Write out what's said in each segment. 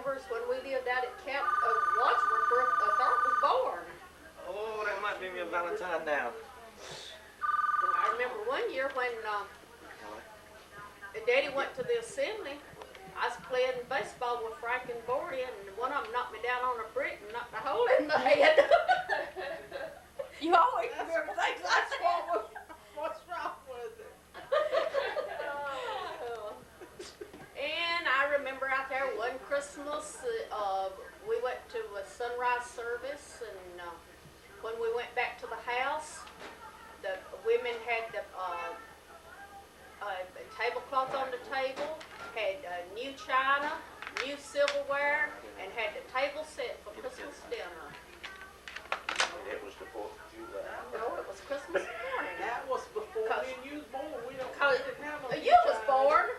remember is when we lived out at Camp Wadsworth where Thurp was born. Oh, that might be me a Valentine now. I remember one year when Daddy went to the assembly. I was playing baseball with Frank and Bordy, and one of them knocked me down on a brick and knocked a hole in my head. You always remember things like that. What's wrong with it? And I remember out there one Christmas, we went to a sunrise service, and when we went back to the house, the women had the tablecloth on the table, had new china, new silverware, and had the table set for Christmas dinner. It was the 4th of July. No, it was Christmas morning. That was before me and you was born. We didn't have no You was born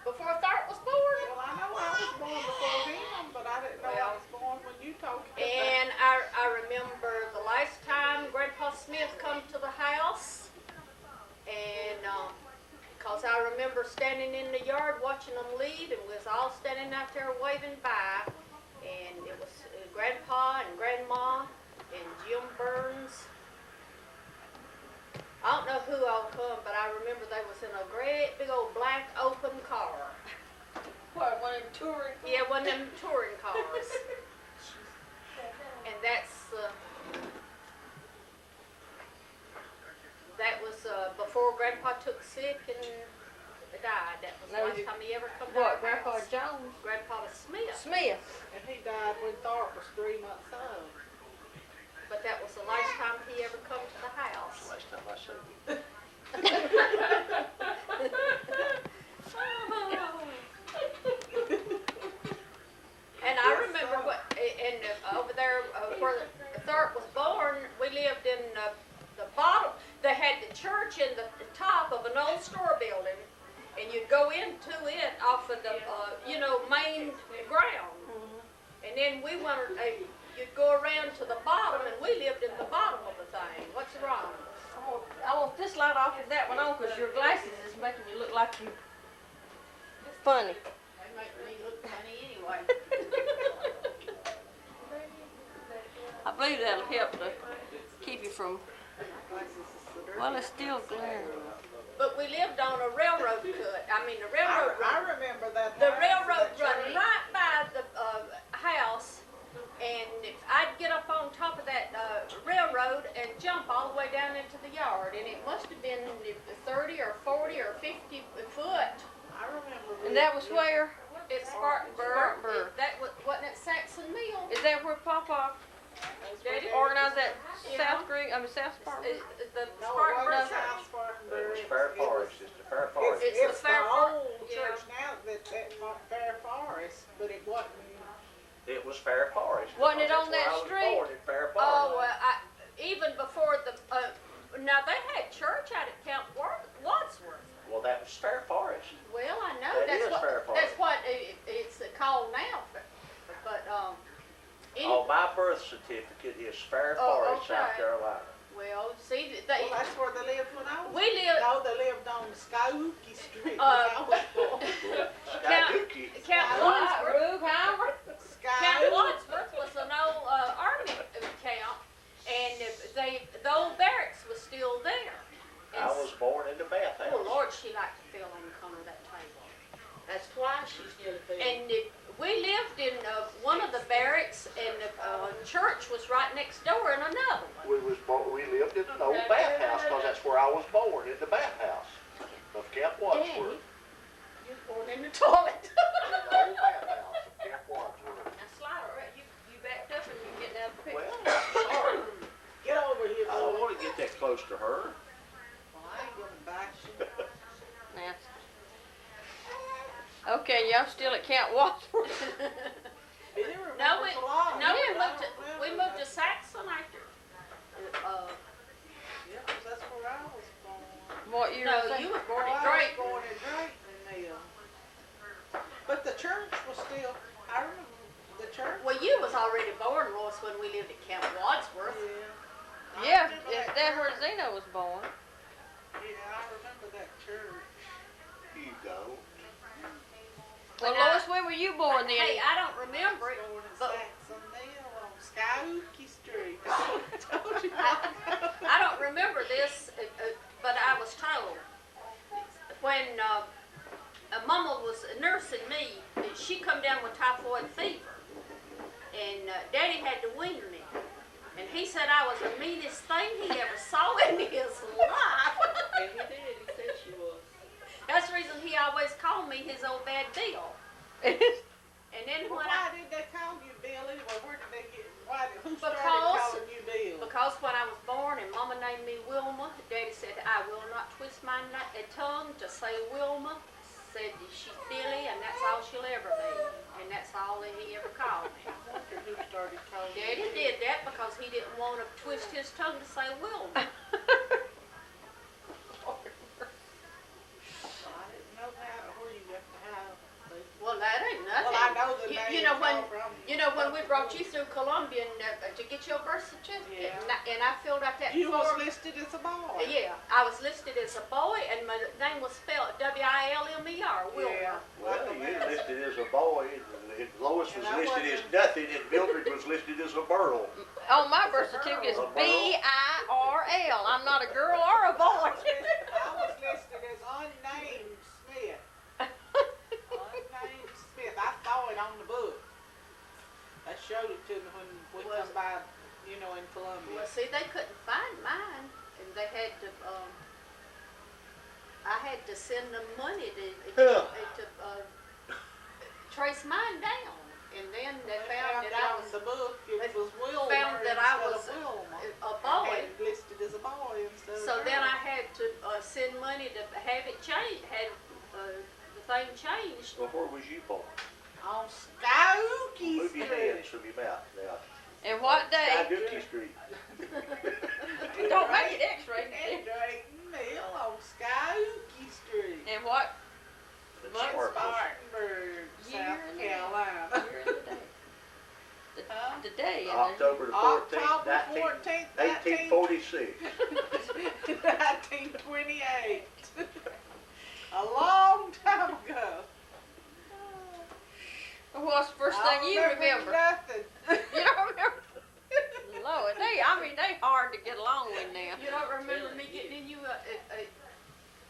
before Thurp was born. Well, I know I was born before him, but I didn't know I was born when you told me. And I remember the last time Grandpa Smith come to the house, and because I remember standing in the yard watching them leave, and we was all standing out there waving bye, and it was Grandpa and Grandma and Jim Burns. I don't know who all come, but I remember they was in a great big old black open car. What, one of them touring? Yeah, one of them touring cars. And that was before Grandpa took sick and died. That was the last time he ever come to our What, Grandpa house. Jones? Grandpa Smith. Smith. And he died when Thorpe was 3 months old. But that was the last time he ever come to the house. Last time I saw you. And I remember over there where Thurp was born, we lived in the bottom. They had the church in the top of an old store building, and you'd go into it off of the main ground. And then you'd go around to the bottom, and we lived in the bottom of the thing. What's wrong? I want this light off and that one on because your glasses is making you look like you funny. They make me look funny anyway. I believe that'll help to keep you from, well, it's still glaring. But we lived on a railroad cut. The railroad I remember that. The house, railroad that run church. right by the house, and I'd get up on top of that railroad and jump all the way down into the yard, and it must have been 30 or 40 or 50 foot. I remember. And that was where? It's Spartanburg. Wasn't it Saxon Mill? Is that where Papa Daddy organized that Yeah. South Spartanburg? The No, it Spartanburg wasn't Church. South Spartanburg. It was Fair Forest. It's the Fair Forest. It's It's the Fair the Forest. old Yeah. church now that's at Fair Forest, but it wasn't. It was Fair Forest. Wasn't it because on that's that where I was street? born, in Fair Oh, Forest. even before now they had church out at Camp Wadsworth. Well, that was Fair Forest. Well, I know That that's is what Fair Forest. that's what it's called now. But Oh, my birth certificate is Fair Oh, Forest, South okay. Carolina. well, see, Well, that's where they lived when I was. we lived. No, they lived on Skowookie Street when Uh, I was born. Skywookie. Camp Wadsworth. Rugheimer? Camp Skowookie. Wadsworth was an old army camp, and the old barracks was still there. I was born in the bathhouse. Oh Lord, she liked to feel on the corner of that table. That's why she's near the field. And we lived in one of the barracks, and the church was right next door in another one. We lived in an old bathhouse because that's where I was born, in the bathhouse of Camp Wadsworth. You were born in the toilet. The old bathhouse of Camp Wadsworth. Now slide her, you backed up and you getting out of the picture. Well, sorry. Get over here, I don't boy. want to get that close to her. Well, I ain't gonna bash you. Nancy. Okay, y'all still at Camp Wadsworth? He didn't No, remember a lot. we I moved don't to remember that. Saxon after. Yeah, 'cause that's where I was born. What year was No, that? you were born Well, in I was Drake. born in Drayton Mill. But the church was still, I remember the church. Well, you was already born, Lois, when we lived at Camp Wadsworth. Yeah. Yeah, I remember is that that where church. Zeno was born? Yeah, I remember that church. You don't. Well, When I- Lois, when were you born then? Hey, I don't remember it, Born in but Saxon Mill on Skywookie Street. I told you about that. I don't remember this, but I was told when Mama was nursing me, she come down with typhoid fever, and Daddy had to wean me, and he said I was the meanest thing he ever saw in his life. And he did. He said she was. That's the reason he always called me his old bad Bill. And then Well, when why did they call you Bill anyway? Where did they get? Who started Because- calling you Bill? Because when I was born and Mama named me Wilma, Daddy said, I will not twist my tongue to say Wilma. Said she's Billy and that's all she'll ever be. And that's all that he ever called me. I wonder who started calling you Daddy Bill. did that because he didn't want to twist his tongue to say Wilma. I didn't know that. Where you got the house? Well, that ain't nothing. Well, I know the name. You know when come from. we brought you through Columbia to get your birth certificate, Yeah. and I filled out that You was form. listed as a boy. Yeah, I was listed as a boy, and my name was spelled W-I-L-M-E-R, Wilma. Yeah. Well, you listed as a boy, and Lois was And I listed as wasn't- nothing, and Mildred was listed as a girl. On my birth certificate, it's B-I-R-L. I'm not a girl or a boy. I was listed as unnamed Smith. Unnamed Smith. I saw it on the book. I showed it to me when we Was- come by, you know, in Columbia. Well, see, they couldn't find mine, and they had to, I had to send them money to trace mine down, and then they found that I was the book. It was Wilma found that I instead was of Wilma. a I boy. had it listed as a boy instead of So girl. then I had to send money to have it changed, had the thing changed. Well, where was you born? On Skywookie Move your Street. hands from your mouth now. And what day? Skywookie Street. Don't make it X-ray. And Drayton Mill on Skywookie Street. And what? And What? Sparkles. Spartanburg, Year South and the day. Carolina. Year and the day. Huh? The day. And October the 14th, October 14th, 1846. 1928. A long time ago. what's the first I thing you don't remember? Nothing. You don't remember? Lord, they hard to get along with now. You don't remember me getting you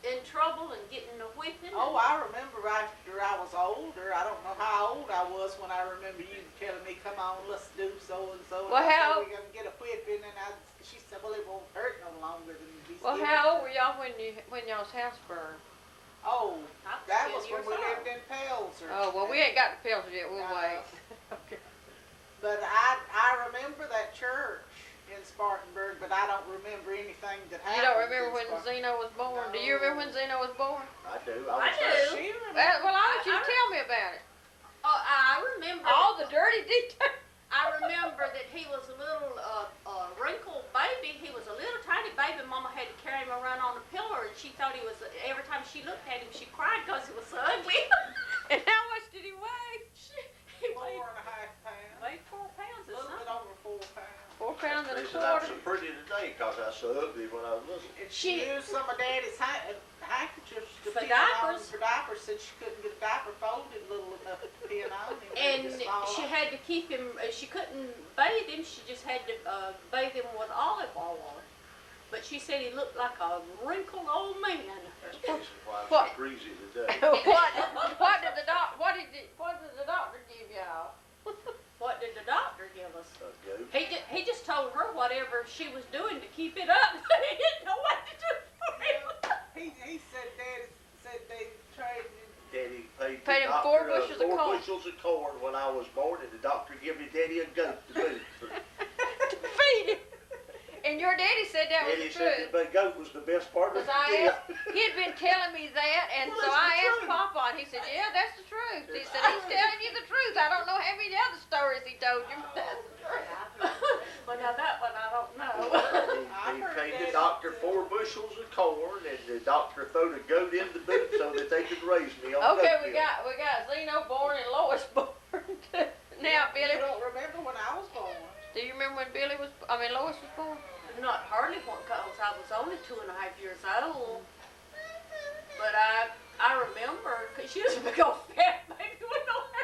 in trouble and getting a whipping? Oh, I remember after I was older. I don't know how old I was when I remember you telling me, "Come on, let's do so and so." Well, how- We're gonna get a whipping, and she said, "Well, it won't hurt no longer than these." Well, how old were y'all when y'all's house burned? Oh, I was that 10 was when years we old. lived in Pelzer. Oh, well, we ain't got the pills yet. We'll No. wait. But I remember that church in Spartanburg, but I don't remember anything that happened. You don't remember in when Spartanburg. Zeno was born? Do you remember when Zeno was born? I do. I was do. there. She remember. Well, I'll let you I- tell me about it. Oh, I remember. All the dirty details. I remember that he was a little wrinkled baby. He was a little tiny baby. Mama had to carry him around on a pillow, and she thought he was. Every time she looked at him, she cried because he was so ugly. And how much did he weigh? He weighed 4.5 pounds. 4 pounds A or little bit something. over 4 pounds. 4 pounds and a Reason I'm quarter. so pretty today, cause I was so ugly when I was little. And she used some of Daddy's handkerchiefs to For pin on diapers. for diapers. Said she couldn't get a diaper folded little enough to pin on him. And It just fall she off. had to keep him. She couldn't bathe him. She just had to bathe him with olive oil. But she said he looked like a wrinkled old man. That's the reason why I'm What? so greasy today. what did the doctor give y'all? What did the doctor give us? A goat. He just told her whatever she was doing to keep it up. He didn't know what to do for him. He said Daddy said they traded. Daddy paid Paid the him 4 doctor, bushels of 4 corn. bushels of corn when I was born, and the doctor gave me Daddy a goat to boot. To feed him. And your daddy said that was Daddy the said truth. the goat was the best part of Because I the deal. asked, he had been telling me that, and Well, so that's I the asked truth. Papa, and he said, yeah, that's the truth. He said, he's telling you the truth. I don't know how many other stories he told you, but that's the truth. Well, now that one I don't know. He paid the doctor 4 bushels of corn, and the doctor throwed a goat in the boot so that they could raise me on Okay, goat we milk. got Zeno born and Lois born. Now, Billy, You don't remember when I was born? do you remember when Lois was born? Not hardly one, because I was only 2.5 years old. But I remember, because she was a big old fat baby with no hair.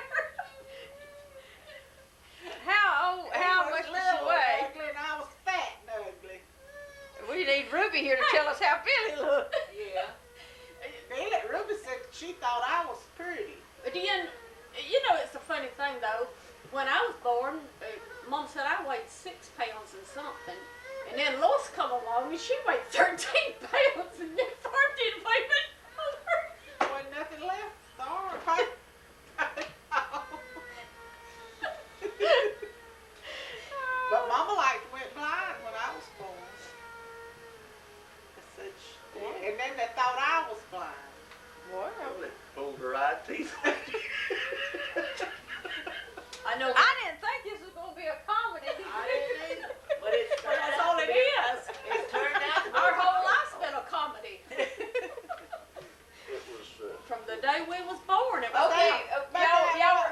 then Lois come along and she weighed 13 pounds and then Thorpe didn't weigh but Wasn't nothing left. Sorry. But Mama like went blind when I was born. I said, and then they thought I was blind. Well, they pulled her eye teeth. I know. I didn't think this was gonna be a comedy. I didn't either. But it's Well, that's all it is. It turned out to be Our whole life's been a comedy. It was, From the day we was born, it was. Okay, But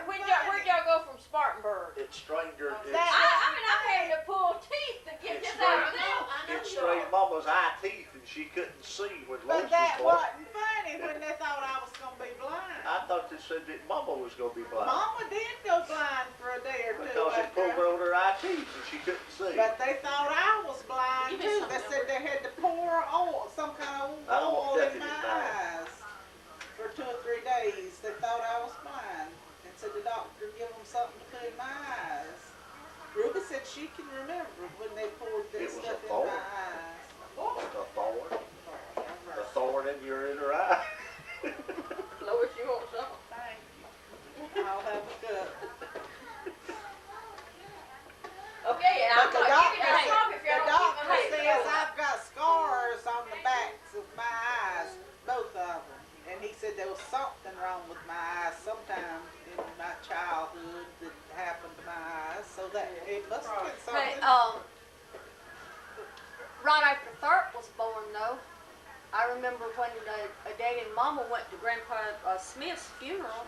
where'd y'all go from Spartanburg? it strained her, I mean, I had to pull teeth to get It's this out of it strained Mama's eye teeth and she couldn't see when Lois But that was born. wasn't funny when they thought I was gonna be blind. I thought they said that Mama was gonna be blind. Mama did go blind for a day or two. Because it after pulled out her eye teeth and she couldn't see. But they thought I was blind Give me too. some They said they had to pour oil, some kind of I don't oil want in my definite eyes for 2 or 3 days. They thought I was blind and said the doctor give them something to put in my eyes. Ruby said she can remember when they poured It this was stuff a in thorn. my eyes. A thorn. A thorn in your inner eye. Lois, you want something? Thank you. I'll have a cup. Okay, and I'm But the gonna give you doctor that said, coffee if the y'all don't doctor keep my says face I've got scars on the backs of my eyes, both of them. And he said there was something wrong with my eyes sometime in my childhood that happened to my eyes. So that it must have been Hey, something. right after Thurp was born, though, I remember when Daddy and Mama went to Grandpa Smith's funeral.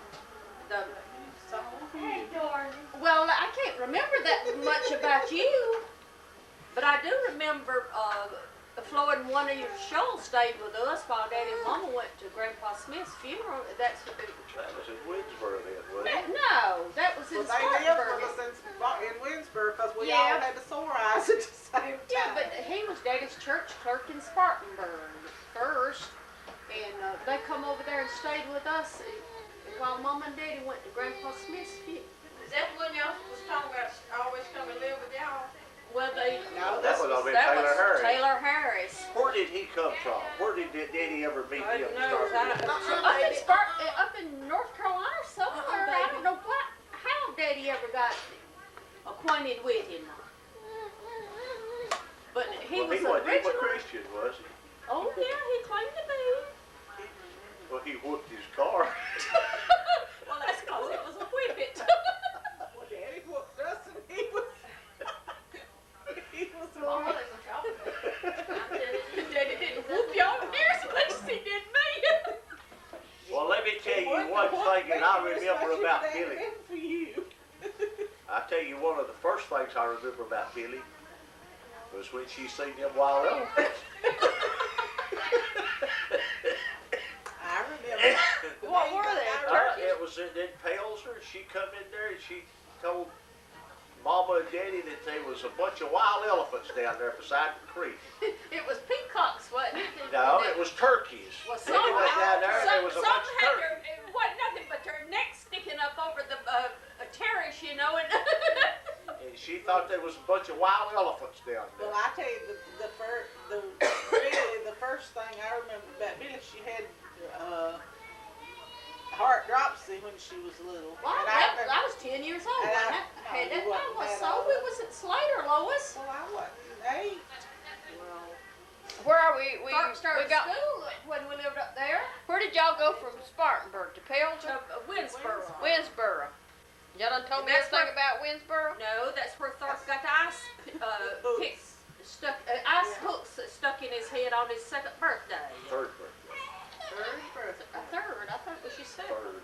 Well, I can't remember that much about you, but I do remember Floyd and one of your Shoals stayed with us while Daddy and Mama went to Grandpa Smith's funeral. That was in Winsboro then, wasn't it? No, that was in Well, they lived Spartanburg. with us in Winsboro because we Yeah. all had the sore eyes at the same time. Yeah, but he was Daddy's church clerk in Spartanburg first, and they come over there and stayed with us while Mom and Daddy went to Grandpa Smith's funeral. Is that when y'all was talking about always come and live with y'all? Well, they No, That this was was, over in that Taylor was Harris. Taylor Harris. Where did he come from? Where did Daddy ever meet I him? don't know. Up in North Carolina somewhere. I don't know how Daddy ever got acquainted with him. But he Well, was he wasn't even a originally. Christian, was he? Oh yeah, he claimed to be. Well, he whooped his car. Well, that's because it was a whippet. well, Daddy whooped us and he was Mama, Daddy didn't whoop y'all near as much as he did me. Well, let me tell you one thing that I remember about Billy. For you. I tell you, one of the first things I remember about Billy was when she seen them wild elephants. I remember. What were they? It was in Palser. She come in there and she told Mama and Daddy that there was a bunch of wild elephants down there beside the creek. It was peacocks, wasn't it? No, it was turkeys. Well, They went down there and there was a some bunch of had turkeys. it wasn't nothing but their necks sticking up over the terrace, you know, and And she thought there was a bunch of wild elephants down there. Well, I tell you, the first thing I remember about Billy, she had heart dropsy when she was little. Wow, And I was 10 years old And when I- that no, had you that. wasn't I was that so old. we was at Slater, Lois. Well, I wasn't 8. Where are we? We Started got. school when we lived up there Where did y'all go from Spartanburg to to Pelton? Winsboro. Winsboro. Y'all done told me That's everything where- about Winsboro? No, that's where Thorpe got the ice picks ice hooks that stuck in his head on his second birthday. Third birthday. A third, I thought it was your second. Third.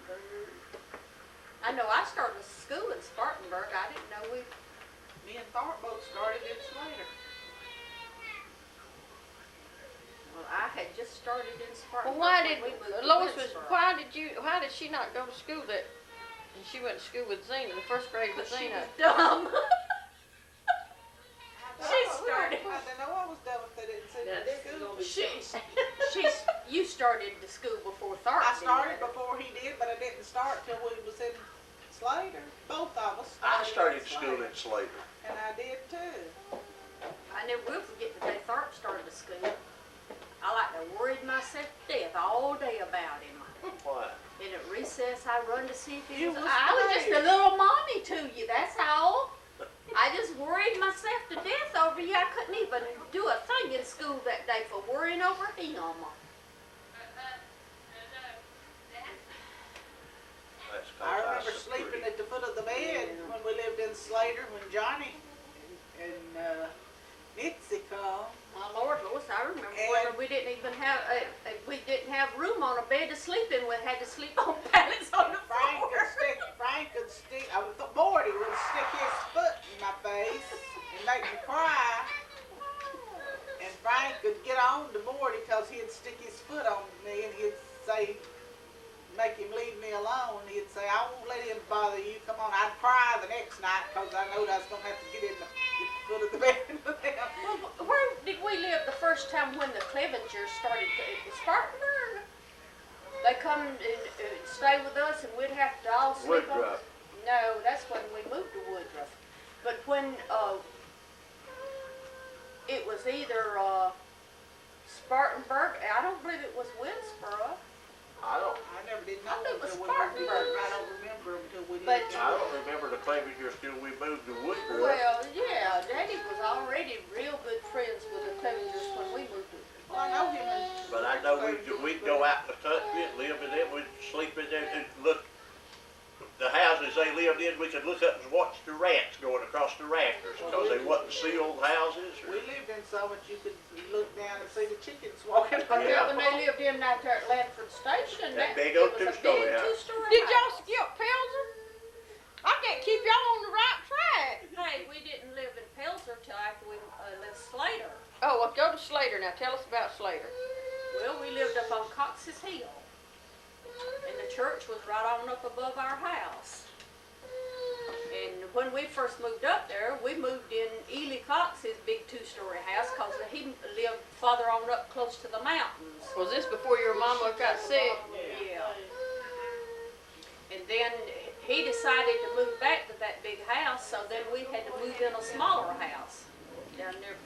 I know I started school in Spartanburg. I didn't know we. Me and Thorpe both started in Slater. Well, I had just started in Spartanburg. Well, why did when we moved to Lois was? Winsboro. Why did she not go to school that? And she went to school with Zena, the first grade with She Zena. was dumb. I She started. didn't know I was done if they didn't send me to school. You started to school before Thorpe I did. started before he did, but I didn't start till we was in Slater. Both of us. I started in school Slater. in Slater. And I did too. I never will forget the calling to see if he You was. was I was just a there. little mommy to you. That's all. I just worried myself to death over you. I couldn't even do a thing in school that day for worrying over him. That's 'cause I remember so sleeping pretty. at the foot of the bed when we lived in Slater when Johnny and Nixie come. My Lord, Louis, I remember And- when we didn't even have room on a bed to sleep in. We had to sleep on pallets on the floor. Frank could stick, Morty would stick his foot in my face and make me cry. And Frank could get on to Morty because he'd stick his foot on me and he'd say, make him leave me alone. He'd say, I won't let him bother you. Come on. I'd cry the next night because I knowed I was going to have to get in the foot of the bed with him. Well, where did we live the first time when the Clevengers started? Spartanburg. They come and stay with us, and we'd have to all sleep on. Woodruff. No, that's when we moved to Woodruff. But when it was either Spartanburg, I don't believe it was Winsboro. I I never did I know think it was until we moved. Spartanburg. I don't remember until we But- lived. don't remember the Clevengers till we moved to Woodruff. Well, yeah, Daddy was already real good friends with the Clevengers when we moved to. Well, I know him. And But I know we'd go out in the country and live in them. We'd sleep in there and look. The houses they lived in, we could look up and watch the rats going across the rafters because they wasn't sealed houses. We lived in so much you could look down and see the chickens walking around. Yeah, when they lived in out there at Ladford Station, That big it old was a two-story big house. two-story Did y'all house. skip Pelzer? I can't keep y'all on the right track. Hey, we didn't live in Pelzer till after we left Slater. Oh, well, go to Slater now. Tell us about Slater. Well, we lived up on Cox's Hill, and the church was right on up above our house. And when we first moved up there, we moved in Ely Cox's big two-story house because he lived farther on up close to the mountains. Was this before your mama got sick? Yeah. And then he decided to move back to that big house, so then we had to move in a smaller house down there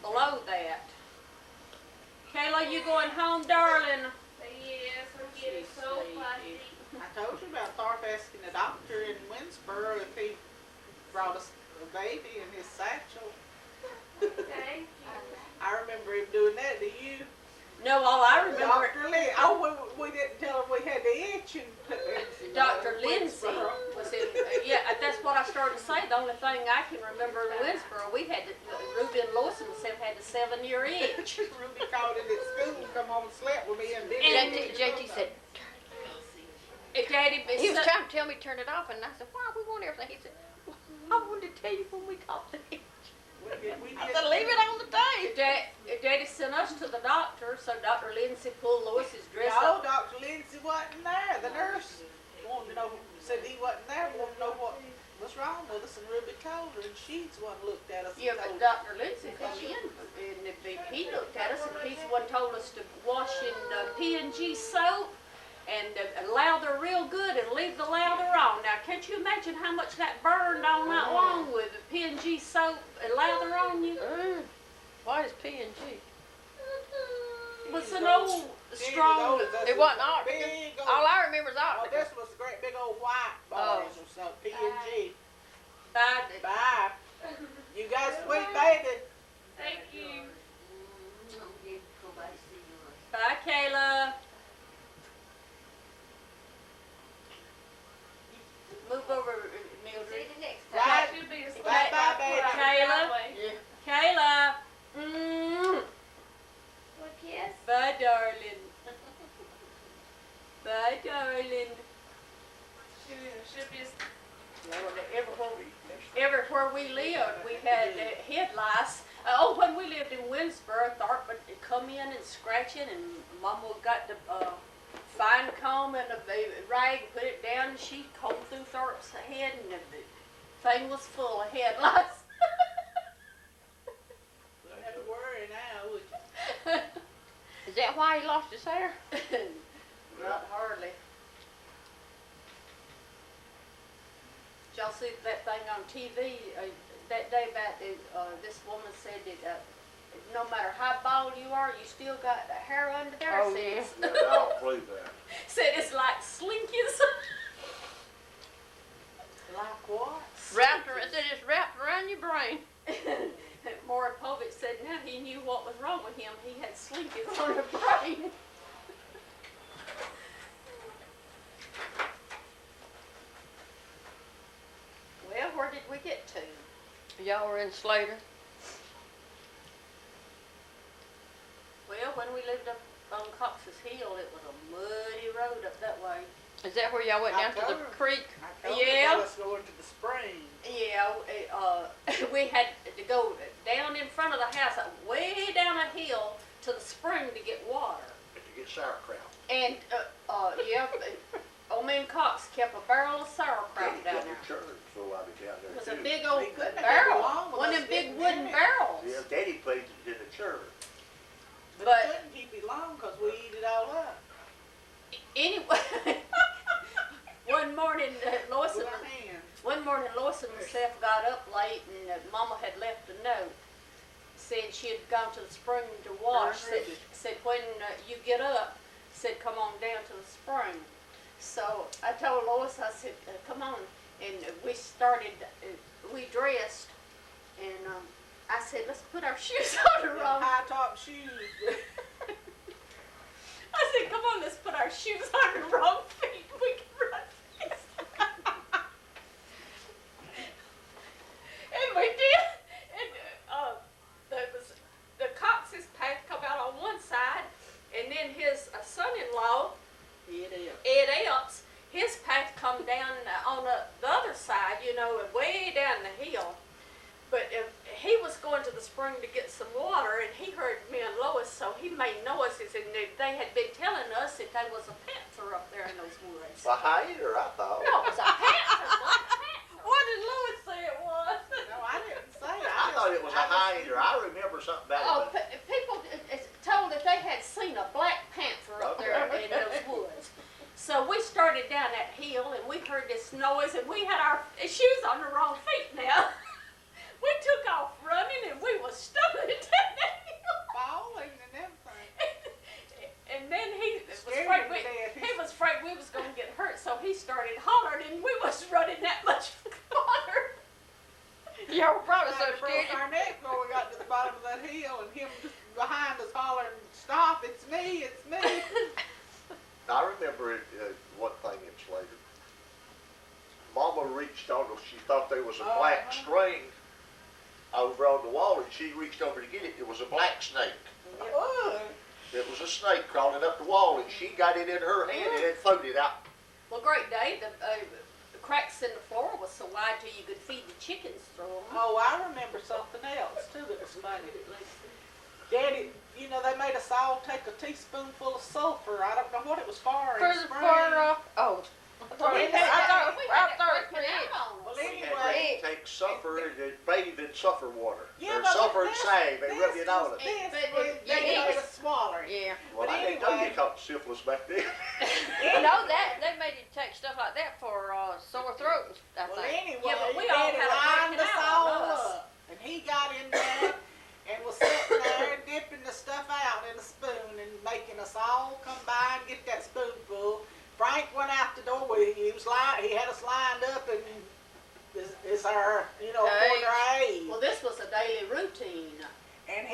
below that. Kayla, you going home, darling? Yes, I'm getting so fussy. I told you about Tharp asking the doctor in Winsboro if he brought us a baby in his satchel. Thank you. I remember him doing that. Do you? No, all I remember, Dr. Lee. Oh, we didn't tell him we had the itch in Dr. Lindsay Winsboro. was in, yeah, that's what I started to say. The only thing I can remember in Winsboro, we had to, Ruby and Lois themselves had a 7-year itch. Ruby called in at school, come home and slept with me and did JT said, And Daddy, he was trying to tell me to turn it off, and I said, why we want everything? He said, well, I wanted to tell you when we talked to him. I said, leave it on the tape. Daddy sent us to the doctor, so Dr. Lindsay pulled Lois's dress No, up. Dr. Lindsay wasn't there. The nurse wanted to know, said he wasn't there, wanted to know what was wrong with us, and Ruby told her, and she's the one who looked at us. Yeah, and but told us. Dr. Lindsay come in, and he looked at us, and he's the one told us to wash in P&G soap, and lather real good and leave the lather on. Now, can't you imagine how much that burned on that long with the P&G soap and lather on you? Why is P&G? It was an old, strong, It wasn't ours. Big old, All I remember is oh, ours. this was great big old white bars or something. P&G. bad. Bye. You guys sweet baby. Thank you. Bye, Kayla. Move over, Mildred. Right. Should be a slap Bye, back baby. right Kayla. away. Kayla. What kiss? Bye, darling. Bye, darling. Should be a Everywhere we lived, we had head lice. When we lived in Winsboro, Tharp would come in and scratch it, and Mama got the fine comb and a rag, put it down, and she combed through Tharp's head, and the thing was full of head lice. Don't have to worry now, would you? Is that why he lost his hair? Not hardly. Did y'all see that thing on TV that day about this woman said that no matter how bald you are, you still got the hair under there. Oh, Said yeah. it's- Yeah, I don't believe that. Said it's like slinkies. Like what? Wrapped around, said it's wrapped around your brain. Maury Povich said now he knew what was wrong with him. He had slinkies on the brain. Well, where did we get to? Y'all were in Slater. Well, when we lived up on Cox's Hill, it was a muddy road up that way. Is that where y'all went down to the October. creek? I told Yeah. you, let us go into the spring. Yeah, we had to go down in front of the house, way down a hill to the spring to get water. To get sauerkraut. And, yeah, old man Cox kept a barrel of sauerkraut Daddy down kept there. a churn, so I be down It there was a too. big old He couldn't have barrel, been long with one of us them big getting wooden in it. barrels. Yeah, Daddy played it in the churn. But, But- it couldn't keep it long because we eat it all up Anyway, one morning, Lois with and our hands. One morning, Lois and myself got up late, and Mama had left a note. Said she had gone to the spring to wash. Said when you get up, said come on down to the spring. So I told Lois, I said, come on, and we started. We dressed, and I said, let's put our shoes on the Them wrong. high top shoes. I said, come on, let's put our shoes on the wrong feet. We can run fast. And we did. And the Cox's path come out on one side, and then his son-in-law, Ed Epps, his path come down on the other side, you know, way down the hill. But he was going to the spring to get some water, and he heard me and Lois, so he made noises, and they had been telling us that there was a panther up there in those woods. A hyena, I thought. No, it was a panther. Black panther. What did Louis say it was? No, I didn't say. I thought it was a hyena. I remember something Oh, about it. people told that they had seen a black panther up there in those woods. So we started down that hill, and we heard this noise, and we had our shoes on the wrong feet now. We took off running, and we was stumbling down that hill. Falling and everything. And then he was Scared afraid him to death. he was afraid we was gonna get hurt, so he started hollering, and we was running that much water. Y'all were probably so Like broke scared. our neck when we got to the bottom of that hill, and him just behind us hollering, "Stop! It's me! It's me!" I remember it, one thing in Slater. Mama reached over, she thought there was a black string over on the wall, and she reached over to get it. It was a black snake. Ugh. It was a snake crawling up the wall, and she got it in her hand and it floated out. Well, great day. The cracks in the floor was so wide till you could feed the chickens through them. Oh, I remember something else too that was funny. Daddy, you know they made us all take a teaspoonful of sulfur. I don't know what it was for. in For, spring. oh. Well, we we had had that- that, we I had that thought it breaking was out on Well, us. We had anyway. to take sulfur and bathe in sulfur water. Yeah, Or but sulfur and this- sage, they rub it on us. This But was, it- they yeah, made it us swallow it. Yeah. Well, But I didn't know anyway. you caught syphilis back then. You know that they made you take stuff like that for sore throat. I Well, think. anyway, Yeah, but we all Daddy had a lined breaking us out all on us. up, and he got in there and was sitting there dipping the stuff out in a spoon and making us all come by and get that spoonful. Frank went out the door. He had us lined up, and is our, according to our age. Well, this was a daily routine. And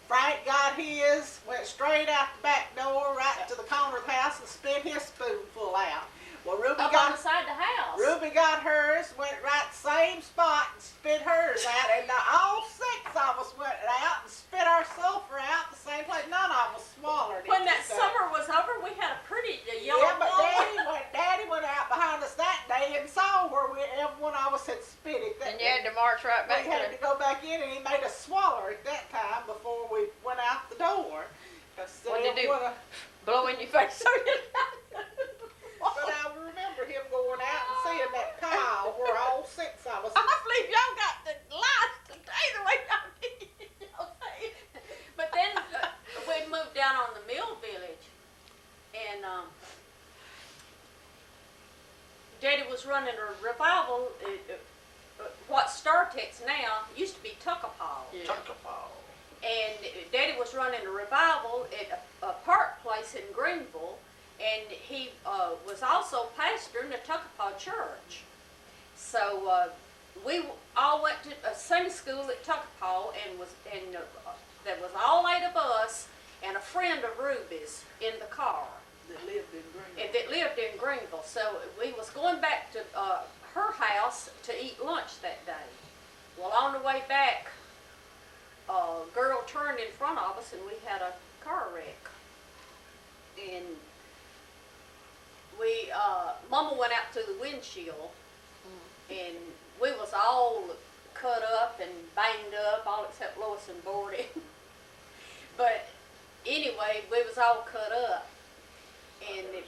Frank got his, went straight out the back door, right to the corner of the house, and spit his spoonful out. Well, Up on the side of the house. Ruby got hers, went right same spot and spit hers out, and all six of us went out and spit our sulfur out the same place. None of us swallowed it. When that So- summer was over, we had a pretty yellow Yeah, but wall. Daddy went out behind us that day and saw where every one of us had spit it. And you had to march right back We had to to go back in, and he made us swallow it that time before we went out the door. 'Cause What'd you do? everyone- blow in your face. But I remember him going out and seeing that pile where all six of us. I believe y'all got the lies today the way y'all did. Y'all say. But then we moved down on the Mill Village, and Daddy was running a revival. What Startex now used to be Tuckapall. Yeah. Tuckapall. and Daddy was running a revival at a park place in Greenville, and he was also pastoring the Tuckapaw Church. So we all went to a Sunday school at Tuckapaw, and there was all 8 of us and a friend of Ruby's in the car That lived in Greenville. that lived in Greenville. So we was going back to her house to eat lunch that day. Well, on the way back, a girl turned in front of us and we had a car wreck. And we, Mama went out through the windshield and we was all cut up and banged up, all except Lois and Bordy. But anyway, we was all cut up. And This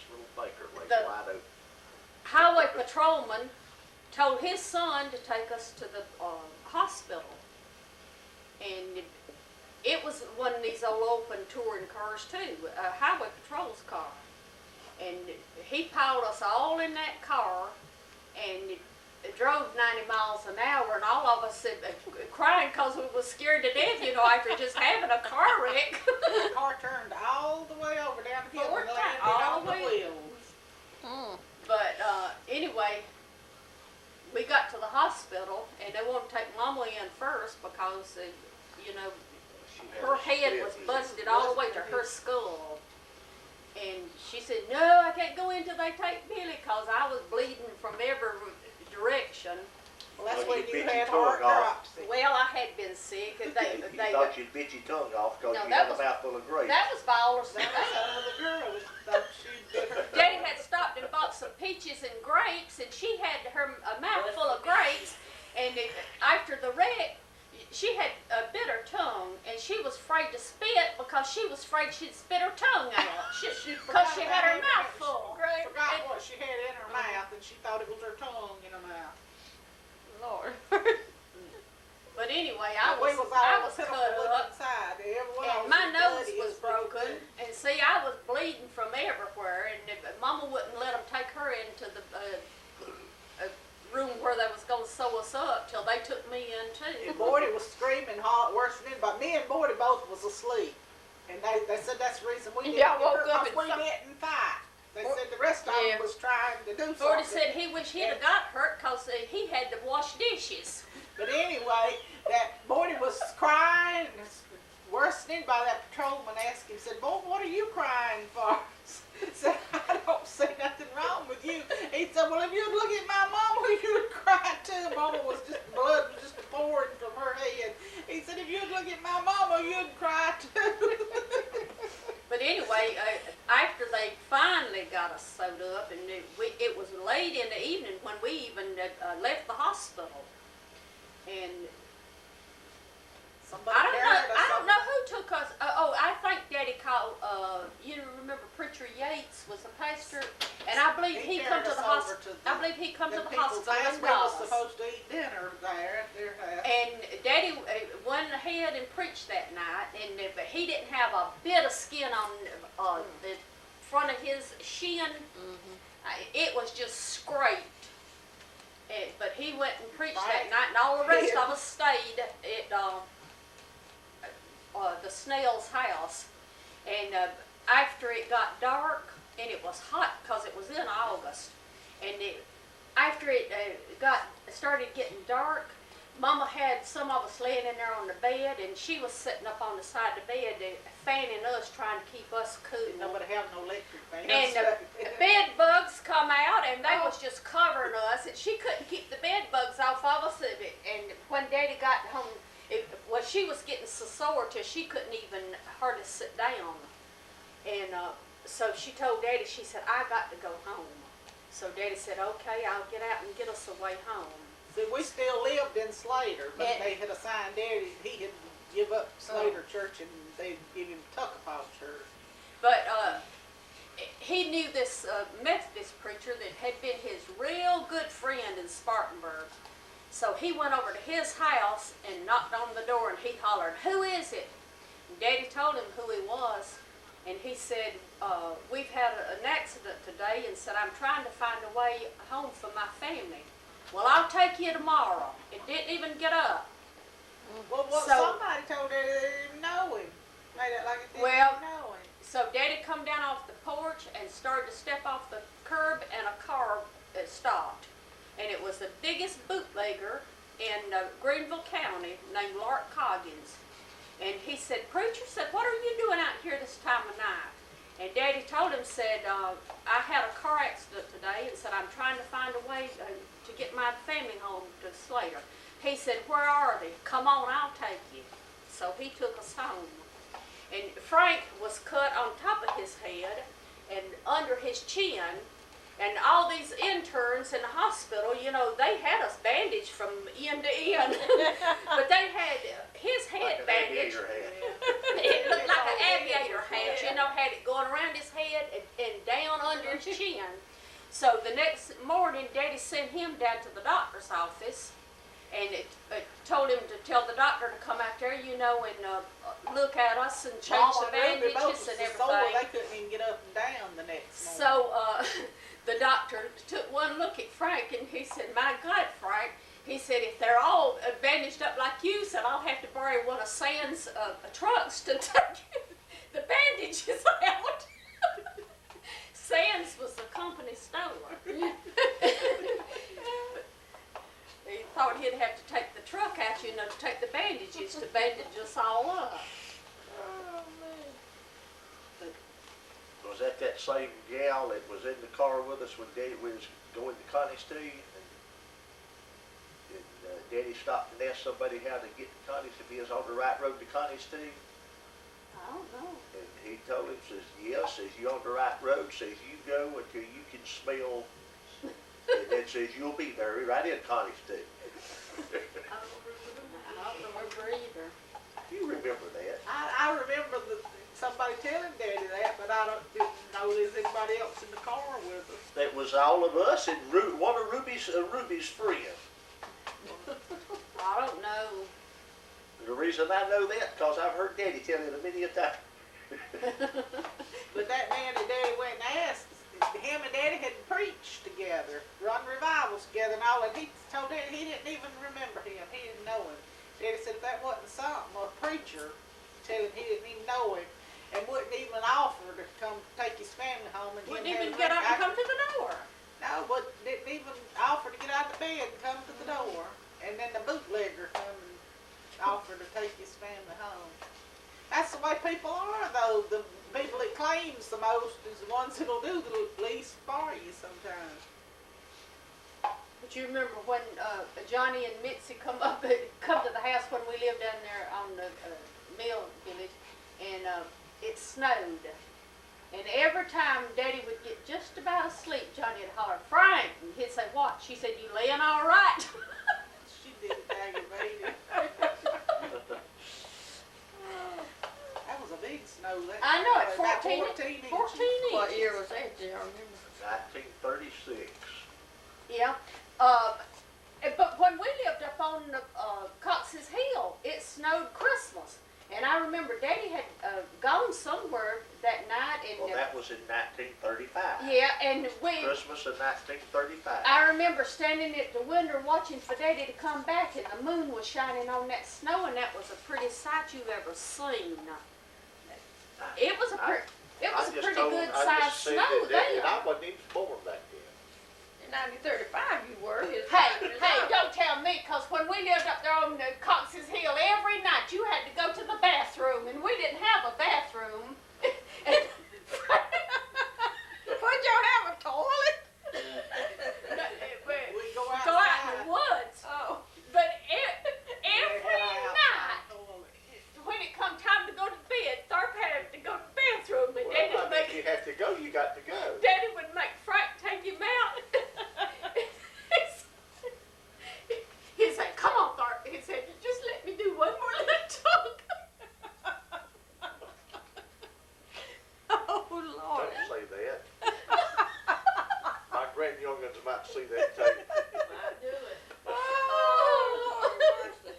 little baker laid The- wide open. highway patrolman told his son to take us to the hospital. And it was one of these old open touring cars too, a highway patrol's car. And he piled us all in that car and it drove 90 miles an hour, and all of us said, crying because we was scared to death, you know, after just having a car wreck. The car turned all the way over down the hill Four and times, landed all on the the way. wheels. Mm. But anyway, we got to the hospital, and they wanted to take Mama in first because, you know, She had her a head stitch. was busted all the way to her skull. And she said, no, I can't go in till they take Billy, because I was bleeding from every direction. Well, that's Well, when you you bit had your heart tongue off. dropsy. Well, I had been sick, and You they thought you'd bit your tongue off because No, you that had was- a mouthful of grapes. that was Ballers. That was another girl that thought she bit her. Daddy had stopped and bought some peaches and grapes, and she had a mouthful of grapes, and after the wreck, she had a bitter tongue, and she was afraid to spit because she was afraid she'd spit her tongue out. Because she had her mouth full. She forgot And- what she had in her mouth, and she thought it was her tongue in her mouth. Lord. But anyway, I We was all cut pitiful looking up, inside. Everyone and was my nose bloody was as they could broken, be. and see, I was bleeding from everywhere, and Mama wouldn't let them take her into the room where they was gonna sew us up till they took me in too. And Bordy was screaming hard, worse than anybody. Me and Bordy both was asleep. And they said that's the reason we And didn't y'all get woke hurt, up 'cause and we some- didn't fight. They Or- said the rest of Yeah. them was trying to do Forty something. said he wished he'd have got hurt because he had to wash dishes. But anyway, that Bordy was crying, and it's worse than anybody. That patrolman asked him, said, "Boy, what are you crying for?" Said, "I don't see nothing wrong with you." He said, "Well, if you'd look at my mama, you'd cry too." Mama was just, blood was just pouring from her head. He said, "If you'd look at my mama, you'd cry too." But anyway, after they finally got us sewed up, and it was late in the evening when we even left the hospital. And Somebody I don't know. carried us I don't over- know who took us. I think Daddy called. You remember Preacher Yates was a pastor, and I believe he come carried to us the over hospital. to I believe he come to the the people's hospital house. and We got was us. supposed to eat dinner there at their house. And Daddy went ahead and preached that night, and but he didn't have a bit of skin on the front of his shin. It was just scraped. But he went and preached that Right. night, and all the rest Yeah. of us stayed at the Snell's house. And after it got dark, and it was hot because it was in August, and after it started getting dark, Mama had some of us laying in there on the bed, and she was sitting up on the side of the bed fanning us, trying to keep us cool. Nobody have no electric fans. And the bed bugs come out, and they was just covering us, and she couldn't keep the bed bugs off of us. And when Daddy got home, she was getting so sore till she couldn't even hardly sit down. And so she told Daddy, she said, "I got to go home." So Daddy said, "Okay, I'll get out and get us away home." See, we still lived in Slater, but And- they had assigned Daddy, he had give up Slater Church and they'd give him Tuckapaw Church. But he knew this Methodist preacher that had been his real good friend in Spartanburg. So he went over to his house and knocked on the door, and he hollered, "Who is it?" And Daddy told him who he was, and he said, "We've had an accident today," and said, "I'm trying to find a way home for my family." "Well, I'll take you tomorrow." It didn't even get up. Well, what, So- somebody told her they didn't even know him. Made it like it didn't Well- even know him. So Daddy come down off the porch and started to step off the curb, and a car stopped. And it was the biggest bootlegger in Greenville County named Lark Coggins. And he said, "Preacher," said, "what are you doing out here this time of night?" And Daddy told him, said, "I had a car accident today," and said, "I'm trying to find a way to get my family home to Slater." He said, "Where are they? Come on, I'll take you." So he took us home. And Frank was cut on top of his head and under his chin. And all these interns in the hospital, you know, they had us bandaged from end to end. But they had his head Like an bandaged. aviator hat. It looked like an aviator hat, you know, had it going around his head and down under his chin. So the next morning, Daddy sent him down to the doctor's office, and it told him to tell the doctor to come out there, you know, and look at us and change Mama the and Ruby both bandages was and so sore everything. they couldn't even get up and down the next morning. So the doctor took one look at Frank, and he said, "My God, Frank," he said, "if they're all bandaged up like you," said, "I'll have to borrow one of Sam's trucks to take the bandages out." Sam's was the company store. He thought he'd have to take the truck out, you know, to take the bandages to bandage us all up. Was that same gal that was in the car with us when Daddy was going to Connie's tea? And Daddy stopped and asked somebody how to get to Connie's, if he was on the right road to Connie's tea. I don't know. And he told him, says, "Yes," says, "you on the right road," says, "you go until you can smell," and then says, "you'll be there right in Connie's tea." I don't remember either. You remember that? I remember somebody telling Daddy that, but didn't know there's anybody else in the car with us. That was all of us and one of Ruby's friends. I don't know. The reason I know that, because I've heard Daddy tell it many a time. But that man that Daddy went and asked, him and Daddy had preached together, run revivals together and all, and he told Daddy he didn't even remember him. He didn't know him. Daddy said if that wasn't something, a preacher telling him he didn't even know him and wouldn't even offer to come take his family home and Wouldn't him even have get up and I come to the door. No, but didn't even offer to get out of bed and come to the door. And then the bootlegger come and offered to take his family home. That's the way people are, though. The people that claims the most is the ones that'll do the least for you sometimes. But you remember when Johnny and Mitzi come to the house when we lived down there on the Mill Village, and it snowed. And every time Daddy would get just about asleep, Johnny would holler, "Frank!" And he'd say, "What?" She said, "You laying all right?" She didn't aggravate him. That was a big snow. That I know it, about 14 inches. 14 inches. What year was that, do you remember? 1936. Yeah. But when we lived up on Cox's Hill, it snowed Christmas. And I remember Daddy had gone somewhere that night. And, Well, that was in 1935. yeah, and Christmas in 1935. I remember standing at the window watching for Daddy to come back, and the moon was shining on that snow, and that was the prettiest sight you've ever seen. It was a pretty good sized snow And I then. wasn't even born back then. In 1935 you were. His Hey, time is hey, up. don't tell me, because when we lived up there on Cox's Hill, every night you had to go to the bathroom, and we didn't have a bathroom. And Would y'all have a toilet? We go go out outside. in the woods. Oh. But They every had an night, outside toilet. when it come time to go to bed, Tharp had to go to the bathroom, and Daddy Well, would I think you have to go, you got to go. Daddy would make Frank take him out. He said, "Come on, Tharp." He said, "Just let me do one more little talk." Oh, Lord. Don't say that. My grandyoungins might see that tape. I do it. Oh, Lord mercy.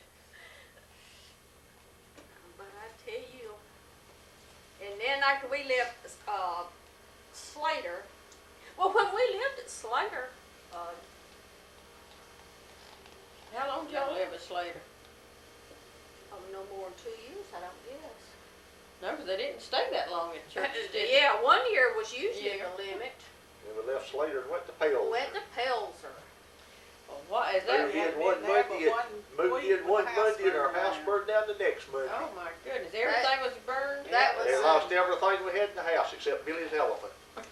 But I tell you, and then after we left Slater, well, when we lived at Slater, How long did y'all live at Slater? more than 2 years, I don't guess. No, 'cause they didn't stay that long at church, did they? Yeah, 1 year was usually Yeah. the limit. And we left Slater and went to Pales. Went to Pelzer. Well, what is Moved that? in one Monday, moved in one Monday, and our house burned down the next Monday. Oh my goodness, everything was burned? That was. They lost everything we had in the house except Billy's elephant. You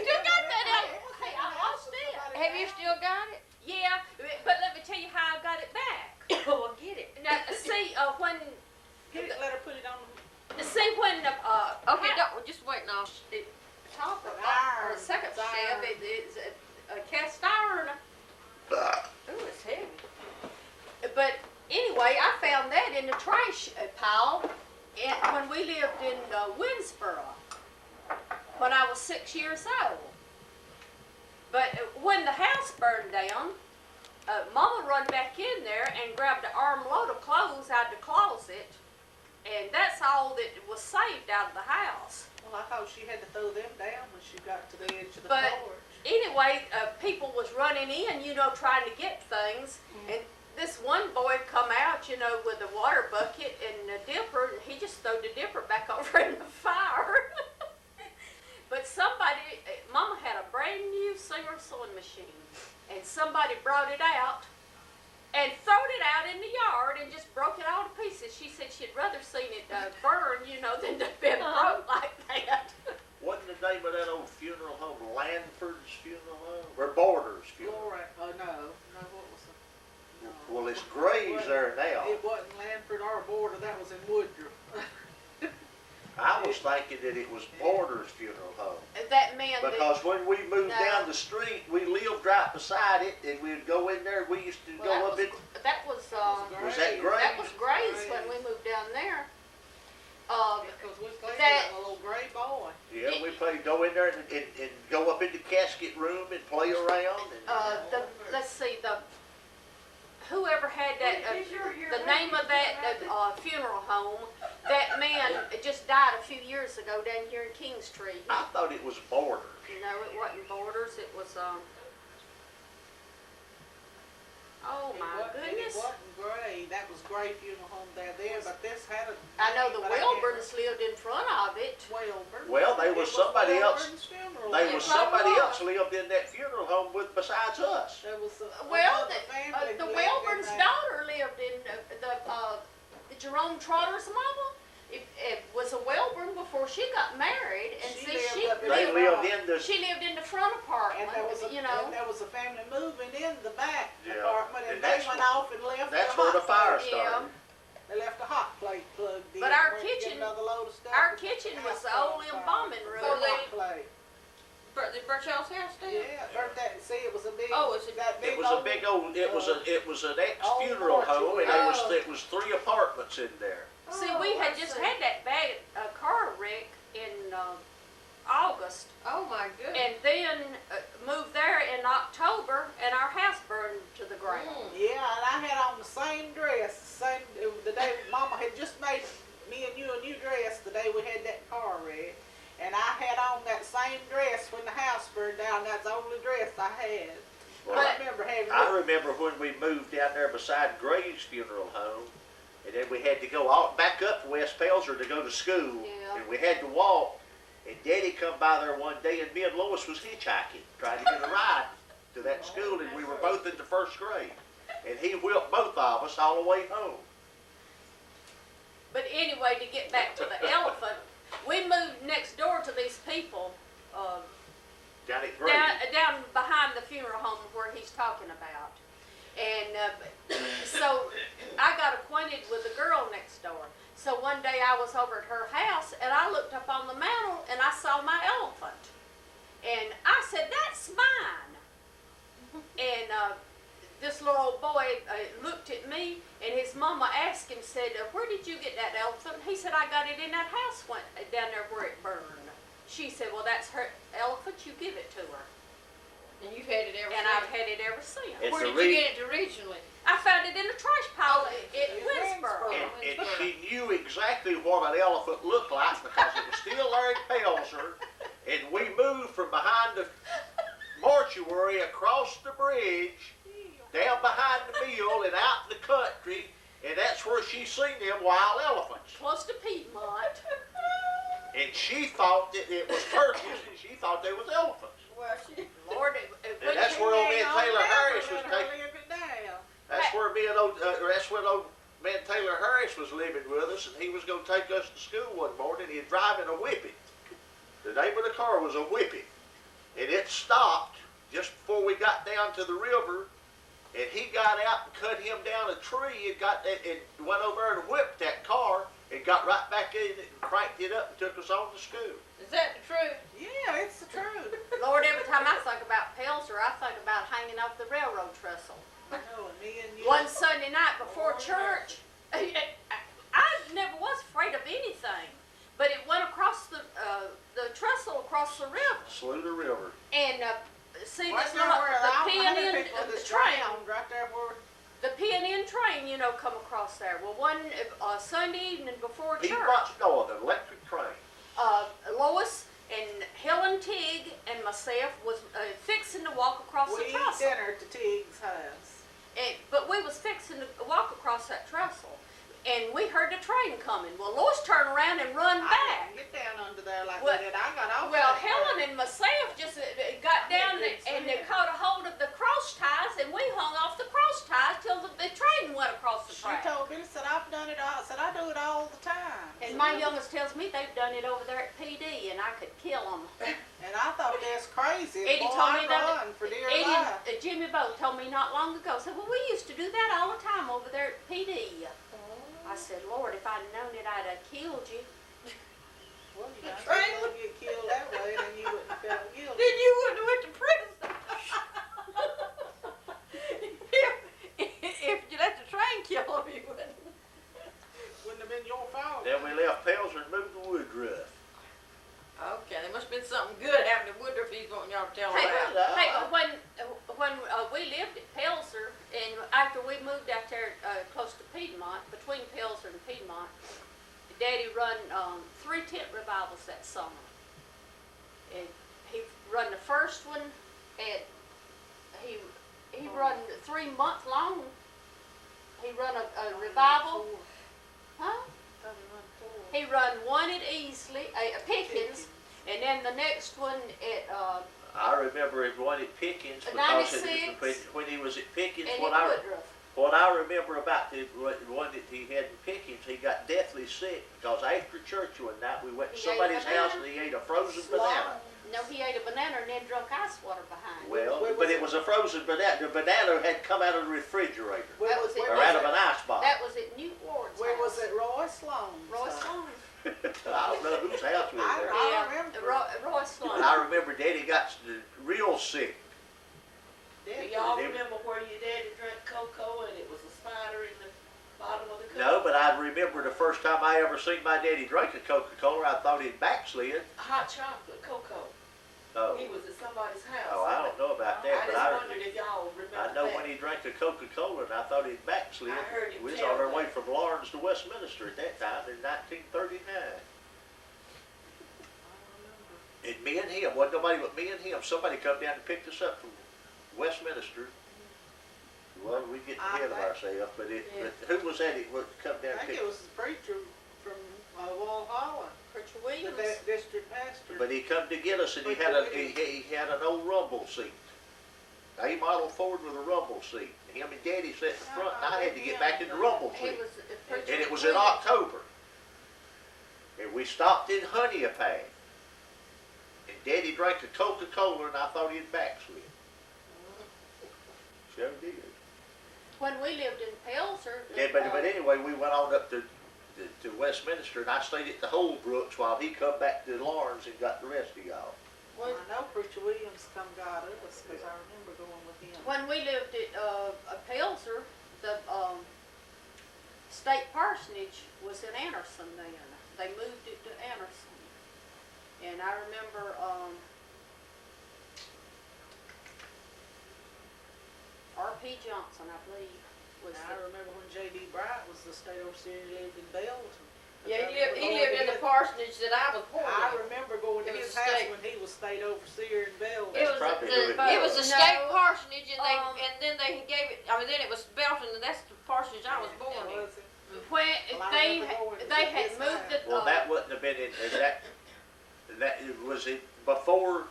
still got that elephant? Hey, I lost it. Have you still got it? Yeah, but let me tell you how I got it back. Well, get it. Now, see, when Let her put it on Okay, don't, just wait now. the top of Iron. or the second It's shelf, iron. it's a cast iron. Ooh, it's heavy. But anyway, I found that in the trash pile when we lived in Winsboro when I was 6 years old. But when the house burned down, Mama run back in there and grabbed an armload of clothes out of the closet, and that's all that was saved out of the house. Well, I thought she had to throw them down when she got to the edge of the But- porch. Anyway, people was running in, trying to get things, and this one boy come out, with a water bucket and a dipper, and he just threw the dipper back over in the fire. But somebody, Mama had a brand new Singer sewing machine, and somebody brought it out and throwed it out in the yard and just broke it all to pieces. She said she'd rather seen it burn, than to been broke like that. Wasn't the name of that old funeral home Lanford's Funeral Home? Or Borders Funeral? Glory, what was it? No. Well, it's graves there now. It wasn't Lanford or Border, that was in Woodruff. I was thinking that it was Borders Funeral Home. That man that, Because when we moved No. down the street, we lived right beside it, and we'd go in there, we used to go up in, that was was that Graves? that was Grace when we moved down there. Because we played that- with a little gray boy. Yeah, we played, go in there and go up in the casket room and play around. And, Let's see, whoever had that, the name of that funeral home, that man just died a few years ago down here in Kingstree. I thought it was Borders. No, it wasn't Borders, it was, oh my It goodness. wasn't Gray, that was Gray Funeral Home there then, but this had a. I know the name, but I can't Wilburns lived in front of it. Wellburn. Well, there was somebody else. Wellburn's funeral There home. was It probably somebody was. else lived in that funeral home besides us. There was Well, another family the lived in Wilburns' that. daughter lived in the Jerome Trotter's mama. It was a Wilburn before she got married, and She see, lived she up in They the lived, lived in the, she lived in the front apartment, And there was a, you know. and there was a family moving in the back Yeah, apartment, and and they that's went wh- off and left that's their where the hot fire plate. started. They left a hot plate plugged in. But our went to get kitchen- another load of stuff our and kitchen the was house the caught old fire. embalming room. The hot plate. They burnt y'all's house down? Yeah, burnt that. See, it was a big. Oh, it's a- that big It was a big old, it was an ex-funeral home, and it was 3 apartments in there. See, we had just had that bad car wreck in August, Oh my goodness. and then moved there in October, and our house burned to the ground. Yeah, and I had on the same dress, the day Mama had just made me and you a new dress the day we had that car wreck. And I had on that same dress when the house burned down. That's the only dress I had. Well, I remember having I remember when we moved down there beside Graves Funeral Home, and then we had to go all back up to West Pelzer to go to school, Yeah. and we had to walk. And Daddy come by there one day, and me and Lois was hitchhiking, trying to get a ride to that school, and we were both in the 1st grade. And he whipped both of us all the way home. But anyway, to get back to the elephant, we moved next door to these people, Down at Graves. down behind the funeral home where he's talking about. And so I got acquainted with the girl next door. So one day I was over at her house, and I looked up on the mantle and I saw my elephant. And I said, "That's mine." And this little old boy looked at me, and his mama asked him, said, "Where did you get that elephant?" He said, "I got it in that house down there where it burned." She said, "Well, that's her elephant. You give it to her." And you've had it ever And since? I've had it ever since. It's Where a did you re- get it originally? I found it in a trash pile at in Winsboro. And she knew exactly what an elephant looked like because it was still there in Pelzer. And we moved from behind the mortuary across the bridge, down behind the mill and out in the country. and that's where she seen them wild elephants. Close to Piedmont. And she thought that it was turkeys, and she thought they was elephants. Well, she. Lord, And that's where old man Taylor Harris was taking. Live it down. That's where me and that's when old man Taylor Harris was living with us, and he was going to take us to school one morning. He was driving a Whippet. The name of the car was a Whippet, and it stopped just before we got down to the river. And he got out and cut him down a tree and went over there and whipped that car and got right back in it and cranked it up and took us on to school. Is that the truth? Yeah, it's the truth. Lord, every time I think about Pelzer, I think about hanging off the railroad trestle. I know, and me and you. One Sunday night before church, I never was afraid of anything, but it went across the trestle across the river, Slew the river. and see Right this there little where the all PNN people the that's train, drowned, right there where. the PNN train, you know, come across there. Well, one Sunday evening before church, Piedmont's Northern Electric Train. Lois and Helen Tigg and myself was fixing to walk across We the eat trestle. dinner at the Tiggs' house. But we was fixing to walk across that trestle, and we heard the train coming. Well, Lois turned around and run I back. didn't get down under there like Well- we did. I got off. Well, that Helen train. and myself just got down couldn't and see they it. caught a hold of the cross ties, and we hung off the cross ties till the train went across the She track. told me, said I've done it all. I said I do it all the time. And my youngest tells me they've done it over there at PD, and I could kill them. And I thought that's crazy. Eddie Boy, told I me that. run for dear Eddie life. and Jimmy both told me not long ago. Said, well, we used to do that all the time over there at PD. I said, Lord, if I'd known it, I'd have killed you. Well, you know, Train if you get killed that way, then you wouldn't have felt guilty. Then you wouldn't have went to prison. if you let the train kill him, you wouldn't. Wouldn't have been your fault. Then we left Pelzer and moved to Woodruff. Okay, there must have been something good happening to Woodruff he's wanting y'all to tell Hey, about. hey, when we lived at Pelzer, and after we moved out there close to Piedmont, between Pelzer and Piedmont, Daddy run 3 tent revivals that summer. And he run the first one at he run 3 months long. He run a revival, huh? He run one at Easley, Pickens, and then the next one at I remember it one at Pickens because 96. when he was at Pickens, and what at I Woodruff. remember about the one that he had in Pickens, he got deathly sick because after church one night we went to He ate a somebody's house banana. and he ate a frozen banana. No, he ate a banana and then drunk ice water behind. Well, Where but was it was a frozen banana. The banana had come out of the refrigerator Where That was it. or out of an ice box. That was at Newt Ward's Where was house. it? Roy Sloan. Roy Sloan. I don't know whose house was there. I remember. Roy Sloan. But I remember Daddy got real sick. Do y'all remember where your daddy drank cocoa and it was a spider in the bottom of the cup? No, but I remember the first time I ever seen my daddy drink a Coca-Cola, I thought he'd backslid. Hot chocolate cocoa. Oh, He was at somebody's house. oh, I don't know about that, I but just wondered if y'all I remember know that. when he drank a Coca-Cola, and I thought he'd backslid. I heard him We was tell on our way that. from Lawrence to Westminster at that time in 1939. And me and him, wasn't nobody but me and him. Somebody come down and picked us up from Westminster. Well, we get ahead of ourselves, but but who was that? It would come down I and think pick. it was the preacher from Walhalla, Preacher the Williams. district pastor. But he come to get us, and he had an old rumble seat, A model Ford with a rumble seat. Him and Daddy sat in the front, and I had to get back in the rumble He seat. was Preacher And it was in Williams. October. And we stopped in Honeyapag. And Daddy drank a Coca-Cola, and I thought he'd backslid. Sure did. When we lived in Pelzer. Yeah, but anyway, we went on up to Westminster, and I stayed at the Holbrooks while he come back to Lawrence and got the rest of y'all. I know Preacher Williams come got us, because I remember going with him. When we lived at Pelzer, the state parsonage was in Anderson then. They moved it to Anderson. And I remember R.P. Johnson, I believe, was And I remember when J.D. Bright was the state overseer, he lived in Belton. Yeah, he lived in the parsonage that I was born I in. remember going to It was his a house state. when he was state overseer in Belton. It was probably who it the, it was a was. state No, parsonage, and um, then they gave it. I mean, then it was Belton, and that's the parsonage I was born in. Was it? When Well, I they, remember going to they his had moved house. it, Well, that wouldn't have been in, that, was it before,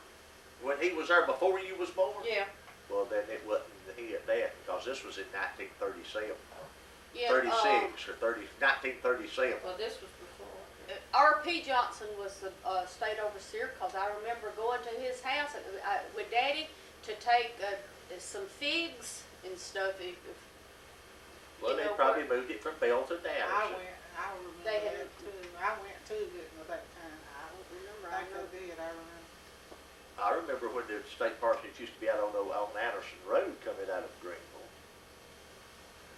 when he was there before you was born? Yeah, Well, then it wasn't he at that, because this was in 1937, yeah, 36 or 1937. well, this was before. R.P. Johnson was the state overseer, cause I remember going to his house with Daddy to take some figs and stuff. Well, You they know probably moved it from Belton down. I remember They had- that too. I went to it at that time. I don't remember. I think I did, I remember. I remember when the state parsonage used to be out on Anderson Road coming out of Greenville.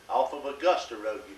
Off of Augusta Road, you